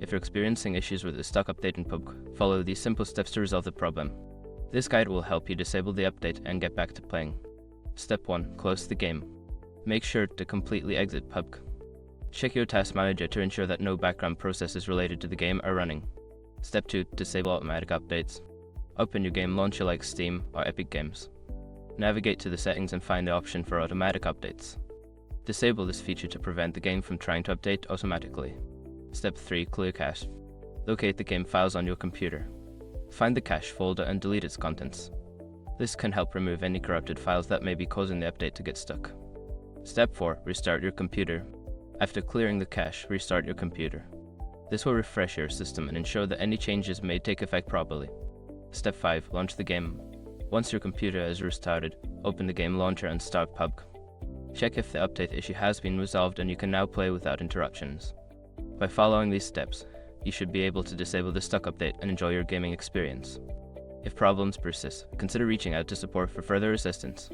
If you're experiencing issues with the stuck update in PUBG, follow these simple steps to resolve the problem. This guide will help you disable the update and get back to playing. Step 1. Close the game. Make sure to completely exit PUBG. Check your task manager to ensure that no background processes related to the game are running. Step 2. Disable automatic updates. Open your game launcher like Steam or Epic Games. Navigate to the settings and find the option for automatic updates. Disable this feature to prevent the game from trying to update automatically. Step 3. Clear cache. Locate the game files on your computer. Find the cache folder and delete its contents. This can help remove any corrupted files that may be causing the update to get stuck. Step 4. Restart your computer. After clearing the cache, restart your computer. This will refresh your system and ensure that any changes may take effect properly. Step 5. Launch the game. Once your computer is restarted, open the game launcher and start PUBG. Check if the update issue has been resolved and you can now play without interruptions. By following these steps, you should be able to disable the stuck update and enjoy your gaming experience. If problems persist, consider reaching out to support for further assistance.